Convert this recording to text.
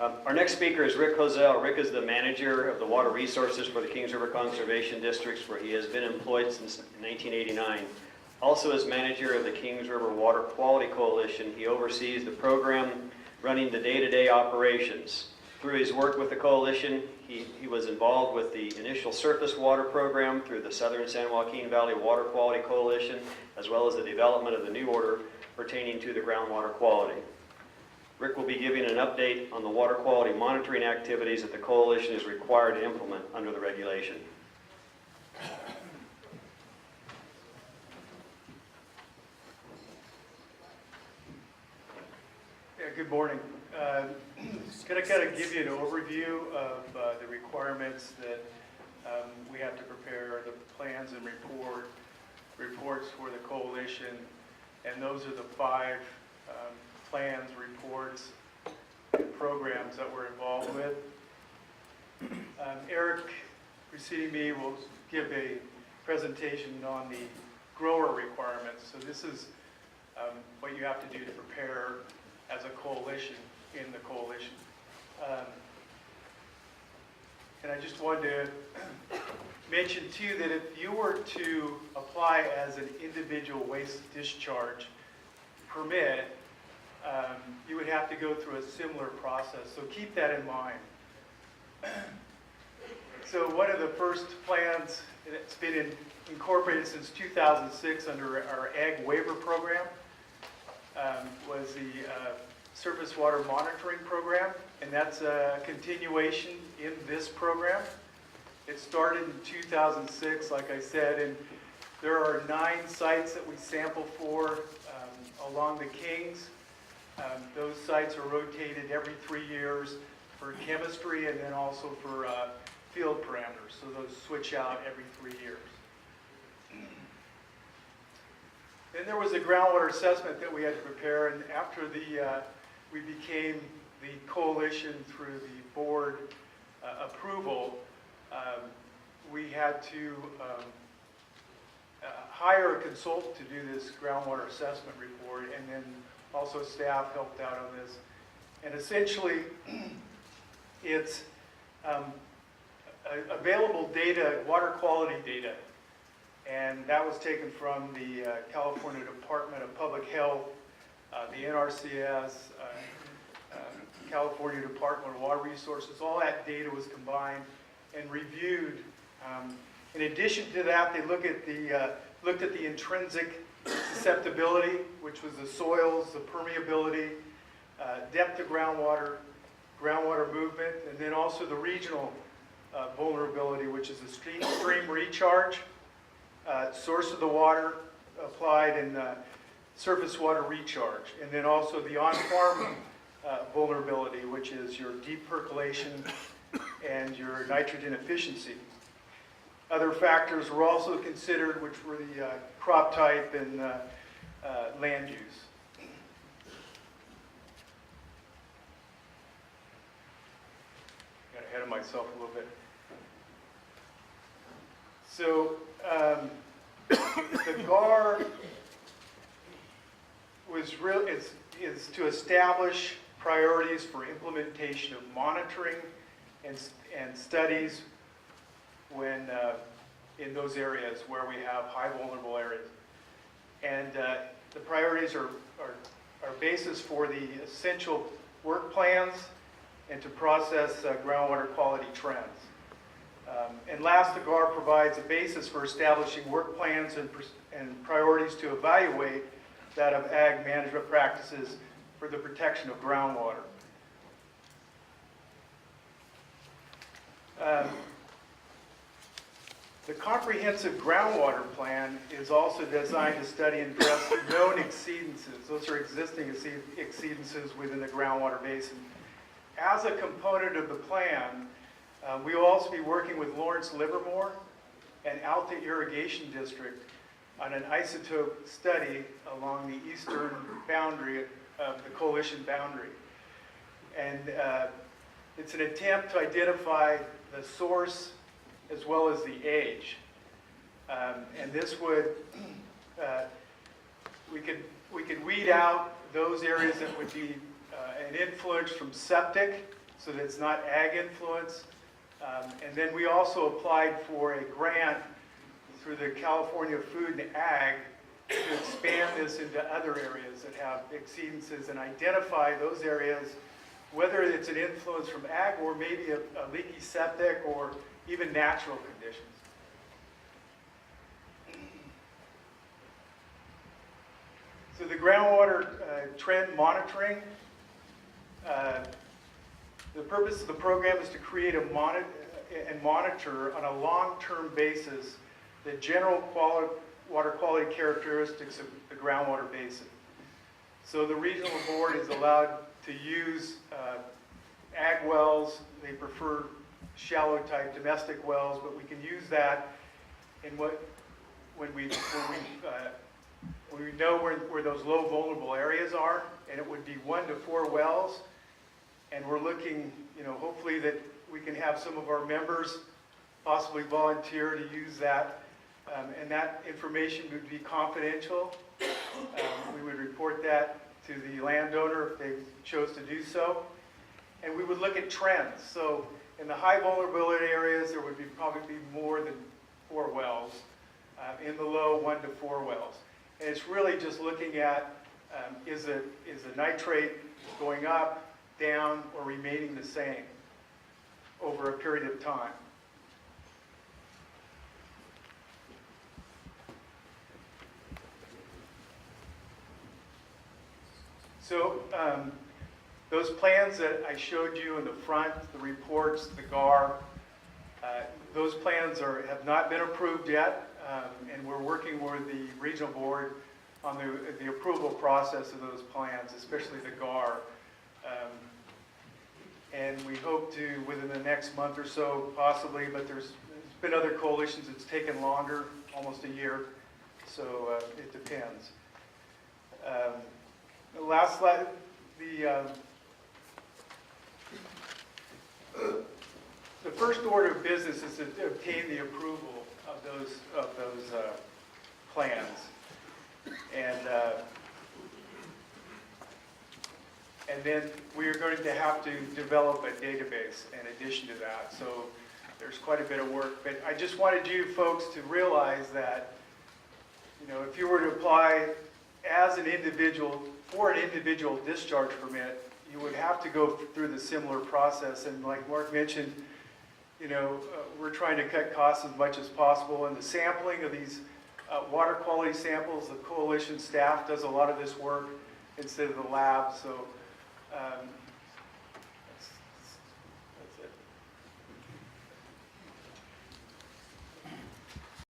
Our next speaker is Rick Hoelzel. Rick is the manager of the water resources for the Kings River Conservation Districts, where he has been employed since 1989. Also as manager of the Kings River Water Quality Coalition, he oversees the program running the day-to-day operations. Through his work with the coalition, he was involved with the initial surface water program through the Southern San Joaquin Valley Water Quality Coalition, as well as the development of the new order pertaining to the groundwater quality. Rick will be giving an update on the water quality monitoring activities that the coalition is required to implement under the regulation. Good morning. Just going to kind of give you an overview of the requirements that we have to prepare, the plans and reports for the coalition, and those are the 5 plans, reports, and programs that we're involved with. Eric, preceding me, will give a presentation on the grower requirements. So this is what you have to do to prepare as a coalition in the coalition. And I just wanted to mention too that if you were to apply as an individual waste discharge permit, you would have to go through a similar process. So keep that in mind. So one of the first plans that's been incorporated since 2006 under our Ag Waiver Program was the Surface Water Monitoring Program, and that's a continuation in this program. It started in 2006, like I said, and there are 9 sites that we sample for along the Kings. Those sites are rotated every 3 years for chemistry and then also for field parameters, so those switch out every 3 years. Then there was a groundwater assessment that we had to prepare, and after we became the coalition through the board approval, we had to hire a consultant to do this groundwater assessment report, and then also staff helped out on this. And essentially, it's available data, water quality data, and that was taken from the California Department of Public Health, the NRCS, California Department of Water Resources. All that data was combined and reviewed. In addition to that, they looked at the intrinsic susceptibility, which was the soils, the permeability, depth of groundwater, groundwater movement, and then also the regional vulnerability, which is the stream recharge, source of the water applied, and surface water recharge, and then also the on-farm vulnerability, which is your deep percolation and your nitrogen efficiency. Other factors were also considered, which were the crop type and land use. Got ahead of myself a little bit. So the GAR is to establish priorities for implementation of monitoring and studies when in those areas where we have high vulnerable areas. And the priorities are basis for the essential work plans and to process groundwater quality trends. And last, the GAR provides a basis for establishing work plans and priorities to evaluate that of ag management practices for the protection of groundwater. The comprehensive groundwater plan is also designed to study and address known exceedances. Those are existing exceedances within the groundwater basin. As a component of the plan, we will also be working with Lawrence Livermore and Alta Irrigation District on an isotope study along the eastern boundary of the coalition boundary. And it's an attempt to identify the source as well as the age. And this would, we could weed out those areas that would be an influence from septic, so that it's not ag influence. And then we also applied for a grant through the California Food and Ag to expand this into other areas that have exceedances and identify those areas, whether it's an influence from ag or maybe a leaky septic or even natural conditions. So the groundwater trend monitoring, the purpose of the program is to create and monitor on a long-term basis the general water quality characteristics of the groundwater basin. So the regional board is allowed to use ag wells. They prefer shallow type domestic wells, but we can use that in when we know where those low vulnerable areas are, and it would be 1 to 4 wells. And we're looking, hopefully that we can have some of our members possibly volunteer to use that. And that information would be confidential. We would report that to the landowner if they chose to do so. And we would look at trends. So in the high vulnerability areas, there would probably be more than 4 wells. In the low, 1 to 4 wells. And it's really just looking at, is the nitrate going up, down, or remaining the same over a period of time. So those plans that I showed you in the front, the reports, the GAR, those plans have not been approved yet, and we're working with the regional board on the approval process of those plans, especially the GAR. And we hope to, within the next month or so, possibly, but there's been other coalitions it's taken longer, almost a year, so it depends. The last slide, the first order of business is to obtain the approval of those plans, and then we are going to have to develop a database in addition to that. So there's quite a bit of work, but I just wanted you folks to realize that, if you were to apply as an individual for an individual discharge permit, you would have to go through the similar process. And like Mark mentioned, we're trying to cut costs as much as possible. And the sampling of these water quality samples, the coalition staff does a lot of this work instead of the lab. So